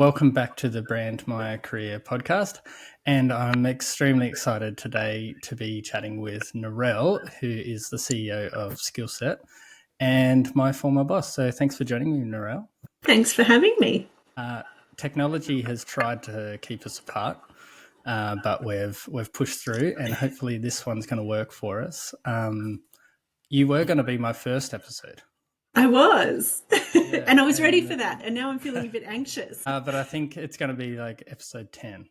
Welcome back to the Brand My Career podcast. And I'm extremely excited today to be chatting with Narelle, who is the CEO of Skillset and my former boss. So thanks for joining me, Narelle. Thanks for having me. Technology has tried to keep us apart, but we've pushed through, and hopefully this one's going to work for us. You were going to be my first episode. I was. Yeah, and I was ready for that. And now I'm feeling a bit anxious. But I think it's going to be like episode 10.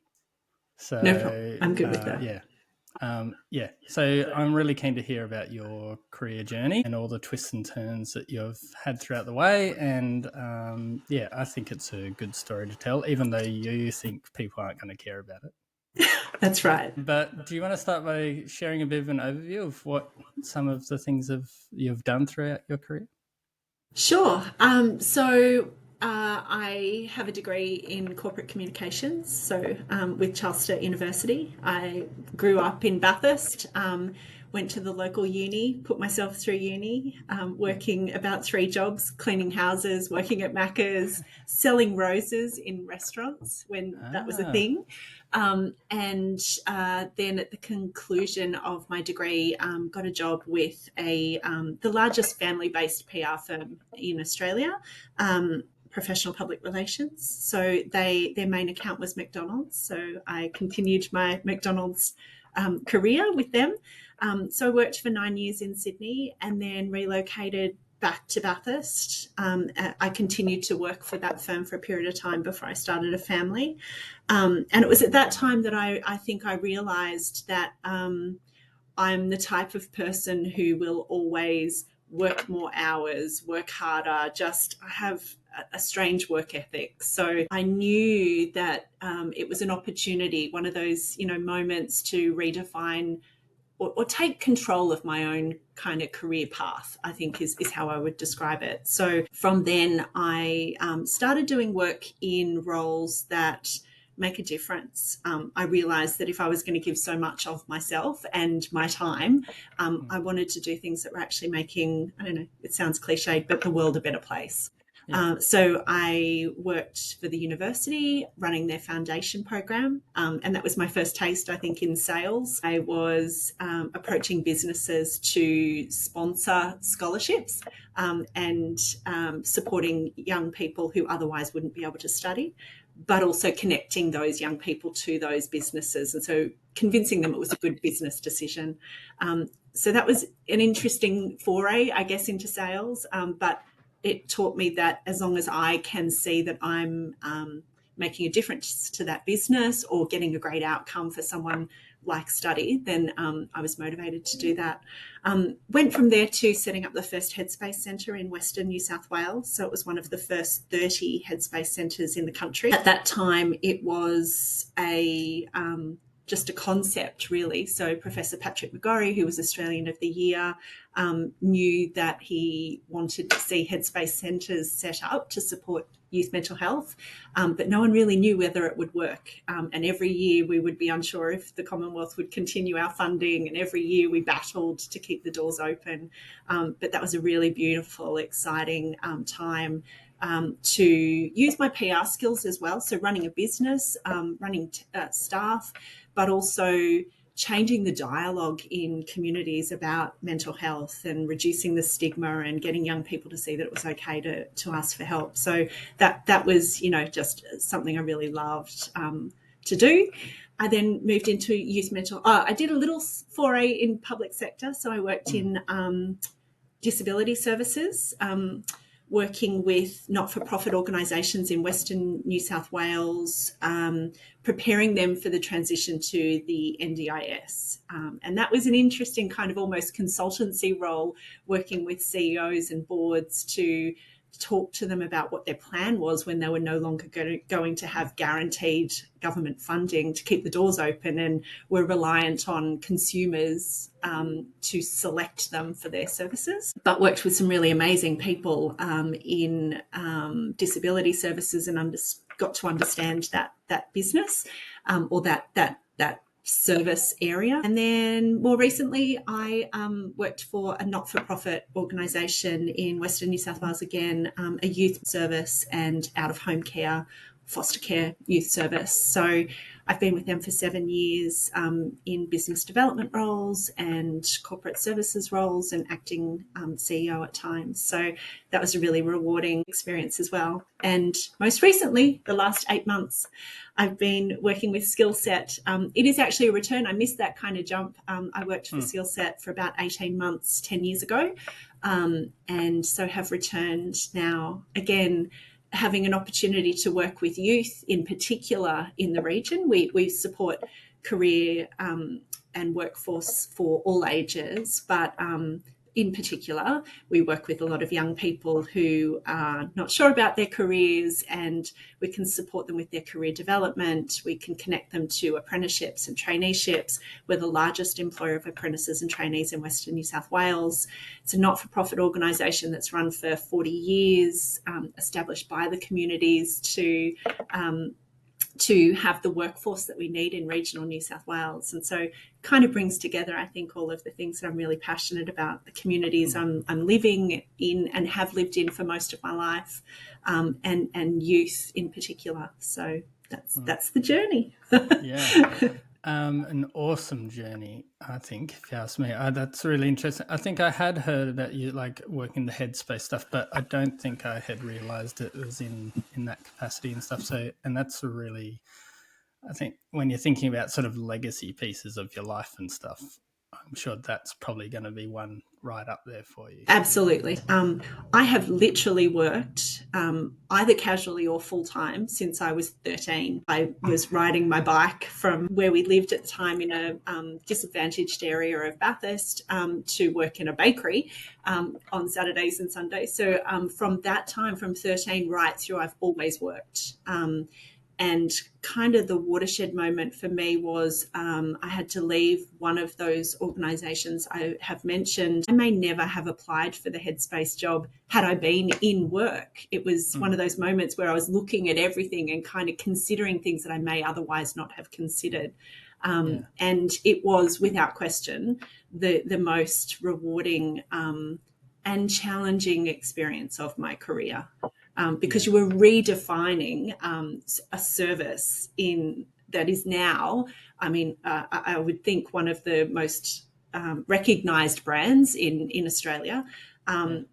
So no problem. I'm good with that. Yeah. So I'm really keen to hear about your career journey and all the twists and turns that you've had throughout the way. And I think it's a good story to tell, even though you think people aren't going to care about it. That's right. But do you want to start by sharing a bit of an overview of what some of the things you've done throughout your career? Sure. I have a degree in corporate communications, with Charles Sturt University. I grew up in Bathurst, went to the local uni, put myself through uni, working about 3 jobs, cleaning houses, working at Macca's, selling roses in restaurants when that was a thing. Then at the conclusion of my degree, got a job with the largest family-based PR firm in Australia, professional public relations. So their main account was McDonald's. So I continued my McDonald's career with them. So I worked for 9 years in Sydney and then relocated back to Bathurst. I continued to work for that firm for a period of time before I started a family. And it was at that time that I think I realised that I'm the type of person who will always work more hours, work harder, I have a strange work ethic. So I knew that it was an opportunity, one of those, moments to redefine or take control of my own kind of career path, I think is how I would describe it. So from then I started doing work in roles that make a difference. I realized that if I was going to give so much of myself and my time, I wanted to do things that were actually making, I don't know, it sounds cliched, but the world a better place. So I worked for the university running their foundation program, and that was my first taste, I think, in sales. I was approaching businesses to sponsor scholarships and supporting young people who otherwise wouldn't be able to study, but also connecting those young people to those businesses, and so convincing them it was a good business decision. So that was an interesting foray, I guess, into sales, but it taught me that as long as I can see that I'm making a difference to that business or getting a great outcome for someone like study, then I was motivated to do that. Went from there to setting up the first Headspace centre in Western New South Wales. So it was one of the first 30 Headspace centres in the country. At that time, it was just a concept, really. So Professor Patrick McGorry, who was Australian of the Year, knew that he wanted to see Headspace centres set up to support youth mental health, but no one really knew whether it would work. And every year we would be unsure if the Commonwealth would continue our funding, and every year we battled to keep the doors open. But that was a really beautiful, exciting time to use my PR skills as well. So running a business, running staff, but also changing the dialogue in communities about mental health and reducing the stigma and getting young people to see that it was okay to ask for help. So that was, just something I really loved to do. I then moved into youth mental. I did a little foray in public sector. So I worked in disability services, working with not-for-profit organisations in Western New South Wales, preparing them for the transition to the NDIS. And that was an interesting kind of almost consultancy role, working with CEOs and boards to talk to them about what their plan was when they were no longer going to have guaranteed government funding to keep the doors open and were reliant on consumers to select them for their services. But worked with some really amazing people in disability services and got to understand that business or that service area. And then more recently, I worked for a not-for-profit organisation in Western New South Wales again, a youth service and out-of-home care foster care youth service. So I've been with them for 7 years in business development roles and corporate services roles and acting CEO at times. So that was a really rewarding experience as well. And most recently, the last 8 months, I've been working with Skillset. It is actually a return. I missed that kind of jump. I worked for Skillset for about 18 months, 10 years ago. And so have returned now, again, having an opportunity to work with youth in particular in the region. We support career and workforce for all ages, but in particular, we work with a lot of young people who are not sure about their careers, and we can support them with their career development. We can connect them to apprenticeships and traineeships. We're the largest employer of apprentices and trainees in Western New South Wales. It's a not-for-profit organisation that's run for 40 years, established by the communities to have the workforce that we need in regional New South Wales. And so kind of brings together, I think, all of the things that I'm really passionate about, the communities I'm living in and have lived in for most of my life, and youth in particular. So that's the journey. Yeah. An awesome journey, I think, if you ask me. That's really interesting. I think I had heard that you like working the Headspace stuff, but I don't think I had realised it was in that capacity and stuff. So, and that's a really, I think when you're thinking about sort of legacy pieces of your life and stuff, I'm sure that's probably going to be one right up there for you. Absolutely. I have literally worked either casually or full-time since I was 13. I was riding my bike from where we lived at the time in a disadvantaged area of Bathurst to work in a bakery on Saturdays and Sundays. So from that time, from 13 right through, I've always worked. And kind of the watershed moment for me was I had to leave one of those organisations I have mentioned. I may never have applied for the Headspace job had I been in work. It was one of those moments where I was looking at everything and kind of considering things that I may otherwise not have considered. And it was, without question, the most rewarding and challenging experience of my career. Because you were redefining a service that is now, I would think, one of the most recognised brands in Australia.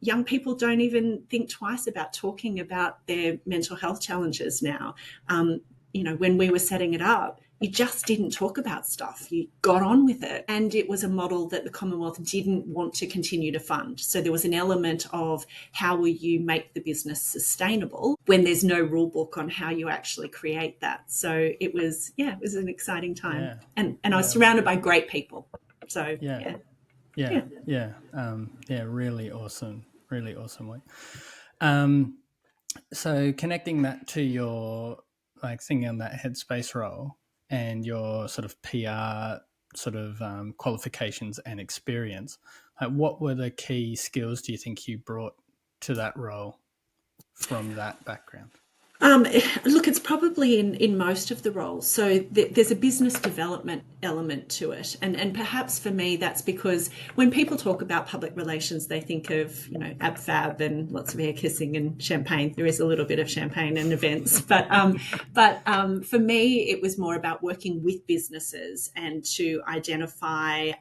Young people don't even think twice about talking about their mental health challenges now. When we were setting it up, you just didn't talk about stuff. You got on with it. And it was a model that the Commonwealth didn't want to continue to fund. So there was an element of how will you make the business sustainable when there's no rule book on how you actually create that. So it was an exciting time. Yeah. And I was surrounded by great people. So really awesome work. So connecting that to your thinking on that Headspace role and your sort of PR qualifications and experience, what were the key skills do you think you brought to that role from that background? Look, it's probably in most of the roles. So there's a business development element to it. And perhaps for me, that's because when people talk about public relations, they think of, ab fab and lots of air kissing and champagne. There is a little bit of champagne and events. But for me, it was more about working with businesses and to identify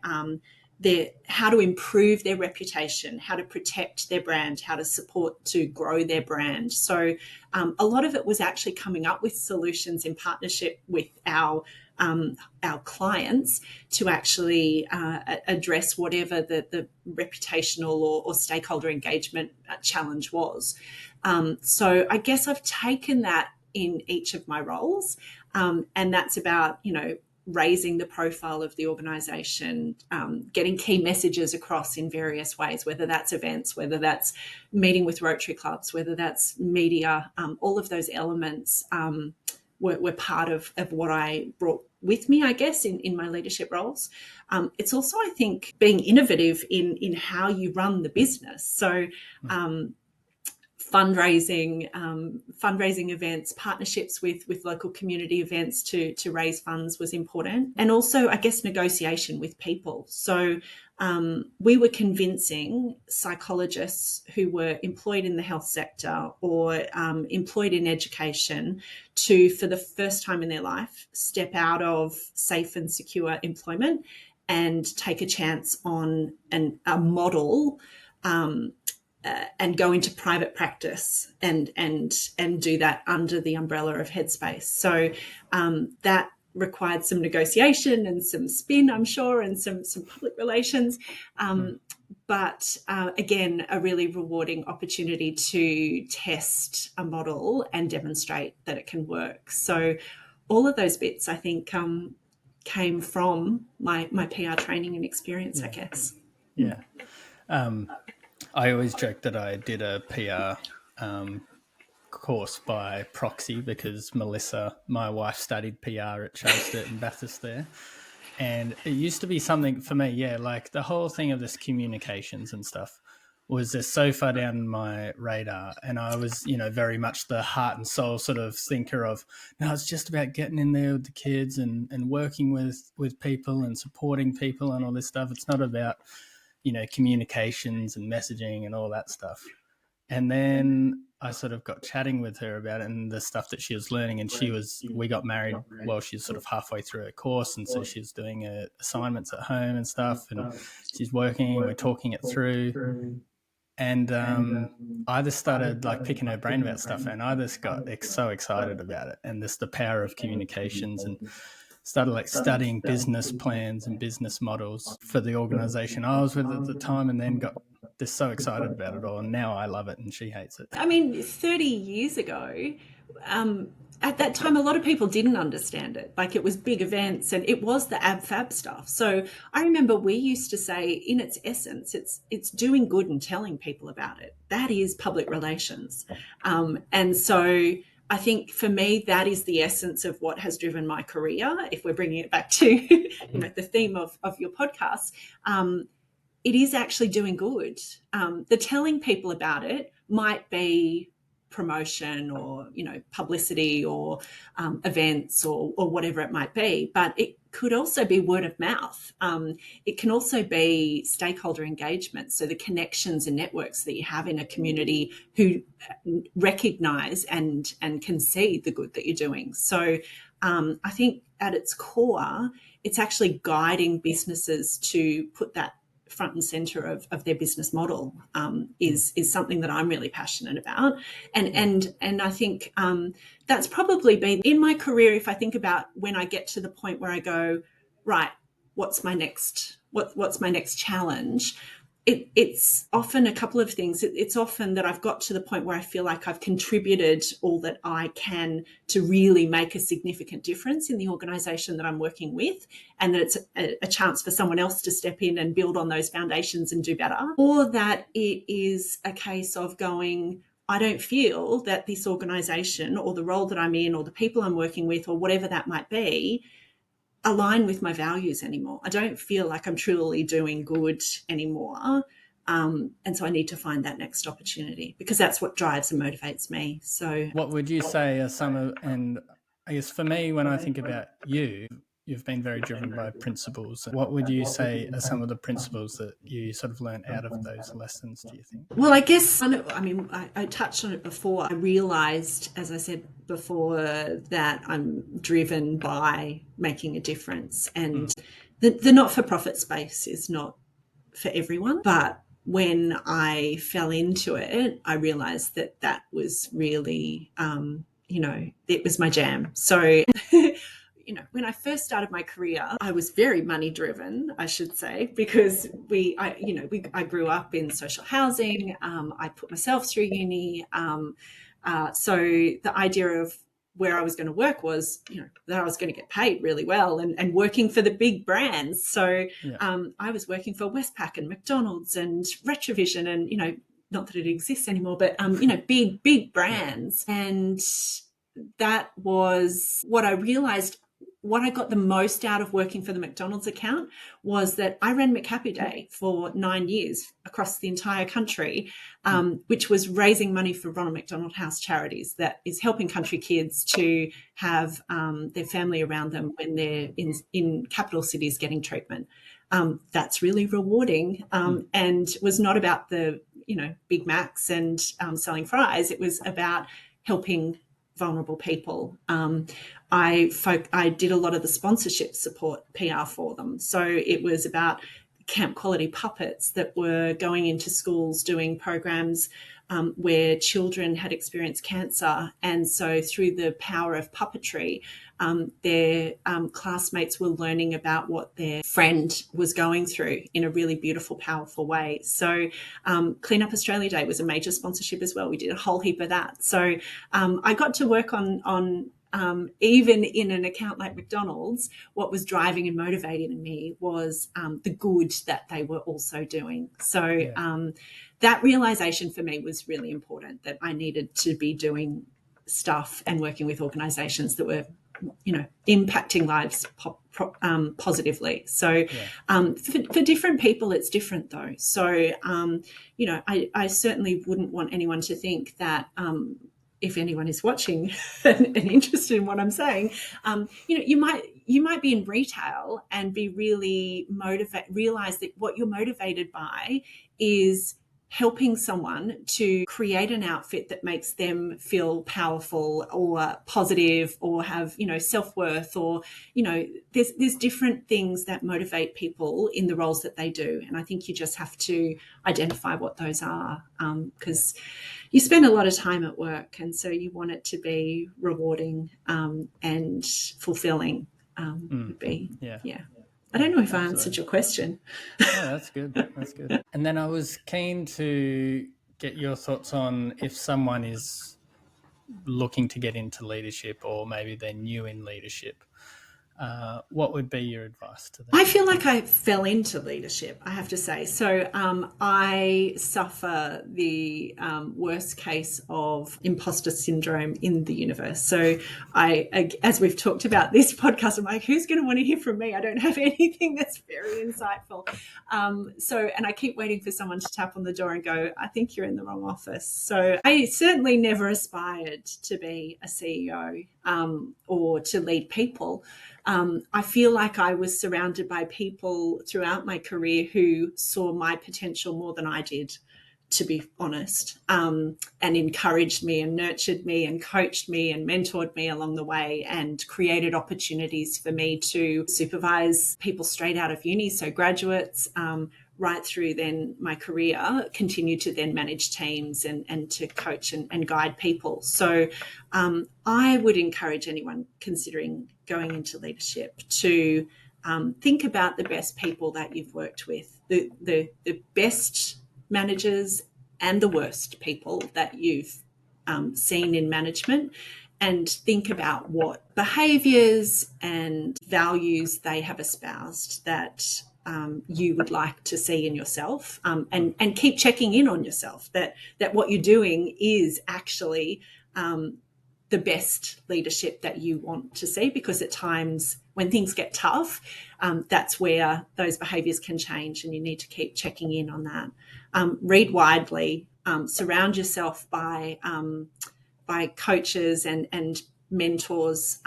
how to improve their reputation, how to protect their brand, how to support to grow their brand. So a lot of it was actually coming up with solutions in partnership with our clients to actually address whatever the reputational or stakeholder engagement challenge was. So I guess I've taken that in each of my roles, and that's about, raising the profile of the organisation, getting key messages across in various ways, whether that's events, whether that's meeting with Rotary clubs, whether that's media, all of those elements were part of what I brought with me, I guess, in my leadership roles. It's also, I think, being innovative in how you run the business. So fundraising events, partnerships with local community events to raise funds was important. And also, I guess, negotiation with people. So we were convincing psychologists who were employed in the health sector or employed in education to, for the first time in their life, step out of safe and secure employment and take a chance on a model and go into private practice and do that under the umbrella of Headspace. So that required some negotiation and some spin, I'm sure, and some public relations. But again, a really rewarding opportunity to test a model and demonstrate that it can work. So all of those bits, I think, came from my PR training and experience, I guess. Yeah. I always joke that I did a PR course by proxy because Melissa, my wife, studied PR at Chelmsford and Bathurst there. And it used to be something for me, like the whole thing of this communications and stuff was just so far down my radar. And I was, very much the heart and soul sort of thinker of, no, it's just about getting in there with the kids and working with people and supporting people and all this stuff. It's not about, communications and messaging and all that stuff. And then I sort of got chatting with her about it and the stuff that she was learning. And we got married while she was sort of halfway through her course. And so she's doing assignments at home and stuff. And she's working, we're talking it through. And I just started like picking her brain about stuff. And I just got so excited about it. And just the power of communications, and started like studying business plans and business models for the organization I was with at the time, and then got just so excited about it all. And now I love it and she hates it. I mean, 30 years ago, at that time, a lot of people didn't understand it. Like, it was big events and it was the ab fab stuff. So I remember we used to say, in its essence, it's doing good and telling people about it. That is public relations. And so I think for me, that is the essence of what has driven my career. If we're bringing it back to the theme of your podcast, it is actually doing good. The telling people about it might be promotion or publicity or events or whatever it might be, but it could also be word of mouth. It can also be stakeholder engagement, so the connections and networks that you have in a community who recognise and can see the good that you're doing. So I think at its core, it's actually guiding businesses to put that front and center of their business model is something that I'm really passionate about. And I think that's probably been in my career. If I think about when I get to the point where I go, right, what's my next challenge? It's often a couple of things. It's often that I've got to the point where I feel like I've contributed all that I can to really make a significant difference in the organisation that I'm working with, and that it's a chance for someone else to step in and build on those foundations and do better. Or that it is a case of going, I don't feel that this organisation or the role that I'm in or the people I'm working with or whatever that might be align with my values anymore. I don't feel like I'm truly doing good anymore. And so I need to find that next opportunity, because that's what drives and motivates me. So what would you say are some of, and I guess for me, when I think about you've been very driven by principles. What would you say are some of the principles that you sort of learned out of those lessons, do you think? Well, I guess, I touched on it before. I realised, as I said before, that I'm driven by making a difference. And the not-for-profit space is not for everyone. But when I fell into it, I realised that was really, it was my jam. So when I first started my career, I was very money driven, I should say, because I grew up in social housing. I put myself through uni. So the idea of where I was going to work was, that I was going to get paid really well and working for the big brands. So I was working for Westpac and McDonald's and Retrovision and, not that it exists anymore, but, big brands. And that was what I realized what I got the most out of working for the McDonald's account was that I ran McHappy Day for 9 years across the entire country, which was raising money for Ronald McDonald House Charities, that is helping country kids to have their family around them when they're in capital cities getting treatment. That's really rewarding, and was not about the Big Macs and selling fries. It was about helping vulnerable people. I did a lot of the sponsorship support PR for them. So it was about camp quality puppets that were going into schools doing programs where children had experienced cancer. And so through the power of puppetry, their classmates were learning about what their friend was going through in a really beautiful, powerful way. So Clean Up Australia Day was a major sponsorship as well. We did a whole heap of that. So I got to work on even in an account like McDonald's, what was driving and motivating me was the good that they were also doing. So that realization for me was really important, that I needed to be doing stuff and working with organizations that were impacting lives positively. So for different people, it's different though. So, I certainly wouldn't want anyone to think that if anyone is watching and interested in what I'm saying, you might be in retail and be really realize that what you're motivated by is helping someone to create an outfit that makes them feel powerful or positive or have, self-worth, or, there's different things that motivate people in the roles that they do. And I think you just have to identify what those are, because you spend a lot of time at work, and so you want it to be rewarding and fulfilling. Would be, I don't know if I answered your question. Oh, that's good. That's good. And then I was keen to get your thoughts on if someone is looking to get into leadership, or maybe they're new in leadership, what would be your advice to them? I feel like I fell into leadership, I have to say. So I suffer the worst case of imposter syndrome in the universe. So as we've talked about this podcast, I'm like, who's going to want to hear from me? I don't have anything that's very insightful. And I keep waiting for someone to tap on the door and go, I think you're in the wrong office. So I certainly never aspired to be a CEO or to lead people. I feel like I was surrounded by people throughout my career who saw my potential more than I did, to be honest, and encouraged me and nurtured me and coached me and mentored me along the way, and created opportunities for me to supervise people straight out of uni, so graduates, right through then my career, continue to then manage teams and to coach and guide people. So I would encourage anyone considering going into leadership to think about the best people that you've worked with, the best managers and the worst people that you've seen in management, and think about what behaviours and values they have espoused that you would like to see in yourself, and keep checking in on yourself that what you're doing is actually the best leadership that you want to see, because at times when things get tough, that's where those behaviours can change, and you need to keep checking in on that. Read widely, surround yourself by coaches and mentors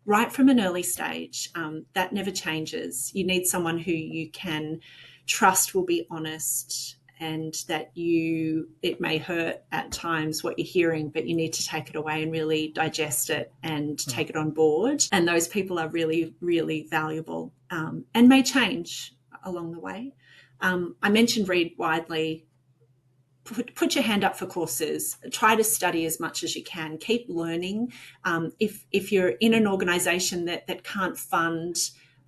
right from an early stage. That never changes. You need someone who you can trust will be honest, and that it may hurt at times what you're hearing, but you need to take it away and really digest it and take it on board. And those people are really, really valuable, and may change along the way. I mentioned read widely. Put your hand up for courses. Try to study as much as you can. Keep learning. If you're in an organisation that can't fund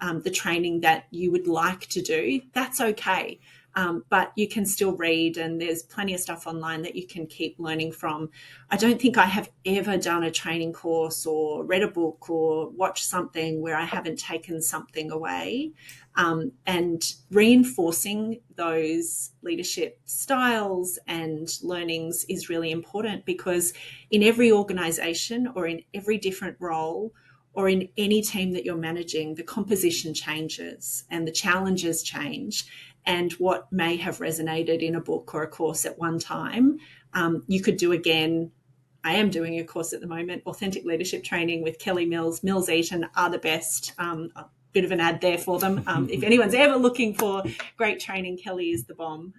the training that you would like to do, that's okay. But you can still read, and there's plenty of stuff online that you can keep learning from. I don't think I have ever done a training course or read a book or watched something where I haven't taken something away. And reinforcing those leadership styles and learnings is really important, because in every organisation or in every different role or in any team that you're managing, the composition changes and the challenges change. And what may have resonated in a book or a course at one time, you could do again. I am doing a course at the moment, Authentic Leadership Training with Kelly Mills. Mills Eaton are the best. A bit of an ad there for them. If anyone's ever looking for great training, Kelly is the bomb.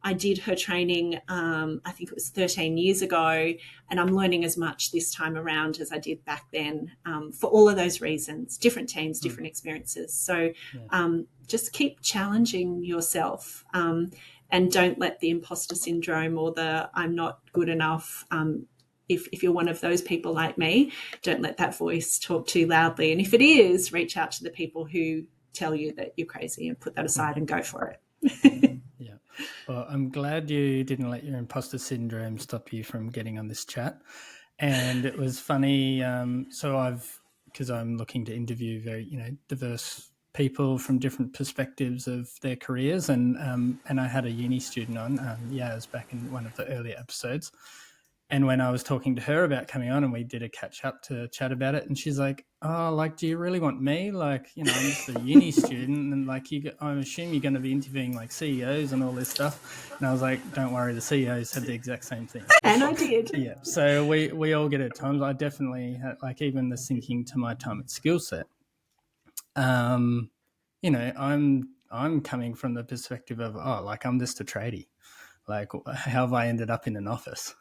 I did her training, I think it was 13 years ago, and I'm learning as much this time around as I did back then, for all of those reasons, different teams, different experiences. So just keep challenging yourself, and don't let the imposter syndrome or the I'm not good enough, if you're one of those people like me, don't let that voice talk too loudly. And if it is, reach out to the people who tell you that you're crazy and put that aside and go for it. Yeah. Well, I'm glad you didn't let your imposter syndrome stop you from getting on this chat. And it was funny. Because I'm looking to interview very, diverse people from different perspectives of their careers. And I had a uni student on, Yaz, back in one of the earlier episodes. And when I was talking to her about coming on and we did a catch up to chat about it, and she's like, oh, like, do you really want me? Like, I'm just a uni student, and like, I assume you're going to be interviewing like CEOs and all this stuff. And I was like, don't worry, the CEOs said the exact same thing. And I did. Yeah. So we all get it at times. I definitely had, like, even the thinking to my time at Skillset, I'm coming from the perspective of, like, I'm just a tradie. Like, how have I ended up in an office?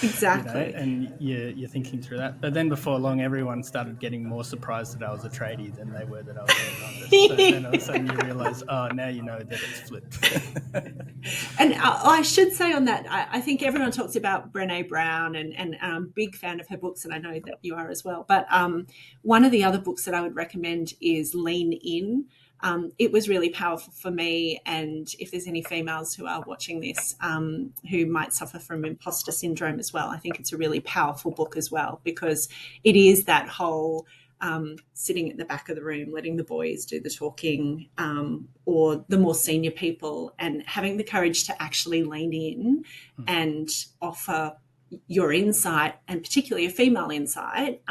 Exactly. And you're thinking through that. But then before long, everyone started getting more surprised that I was a tradie than they were that I was in an office. So then all of a sudden you realise, now you know that it's flipped. And I should say on that, I think everyone talks about Brené Brown, and I'm a big fan of her books, and I know that you are as well. But one of the other books that I would recommend is Lean In. It was really powerful for me, and if there's any females who are watching this, who might suffer from imposter syndrome as well, I think it's a really powerful book as well, because it is that whole sitting at the back of the room, letting the boys do the talking, or the more senior people, and having the courage to actually lean in and offer your insight, and particularly a female insight,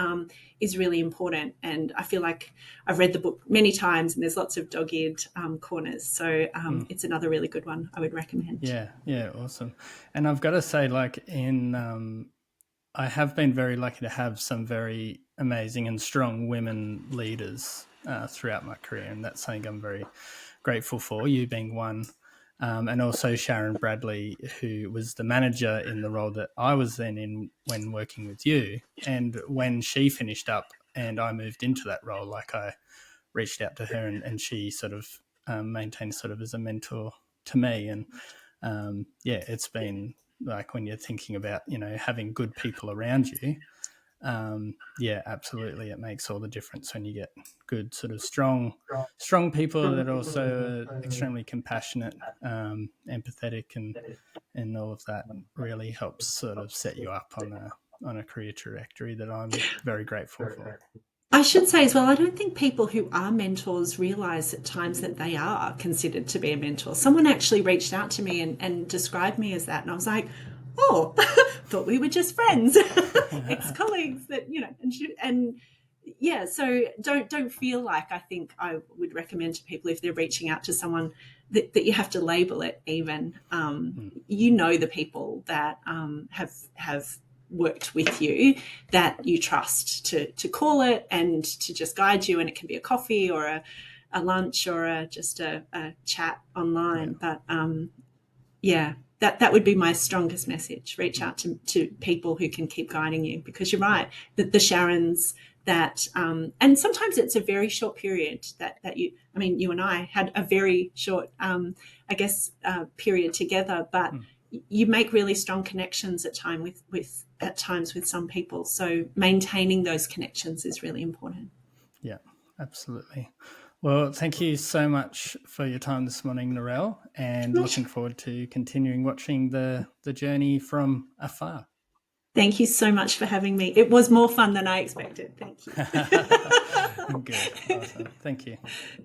is really important. And I feel like I've read the book many times, and there's lots of dog-eared corners. So it's another really good one I would recommend. Yeah, awesome. And I've got to say, like, I have been very lucky to have some very amazing and strong women leaders throughout my career, and that's something I'm very grateful for, you being one. And also Sharon Bradley, who was the manager in the role that I was then in when working with you. And when she finished up and I moved into that role, like, I reached out to her, and she sort of maintained sort of as a mentor to me. And it's been like, when you're thinking about, having good people around you, absolutely, it makes all the difference when you get good sort of strong people that are also extremely compassionate, empathetic, and all of that really helps sort of set you up on a career trajectory that I'm very grateful for. I should say as well, I don't think people who are mentors realise at times that they are considered to be a mentor. Someone actually reached out to me and described me as that, and I was like, oh, thought we were just friends, ex-colleagues that, so don't feel like, I think I would recommend to people, if they're reaching out to someone, that you have to label it even. The people that have worked with you, that you trust to call it and to just guide you, and it can be a coffee or a lunch or just a chat online. But that would be my strongest message. Reach out to people who can keep guiding you, because you're right, that the Sharons that and sometimes it's a very short period that you and I had a very short period together, but you make really strong connections at times with some people. So maintaining those connections is really important. Yeah, absolutely. Well, thank you so much for your time this morning, Narelle, and looking forward to continuing watching the journey from afar. Thank you so much for having me. It was more fun than I expected. Thank you. Good. Awesome. Thank you.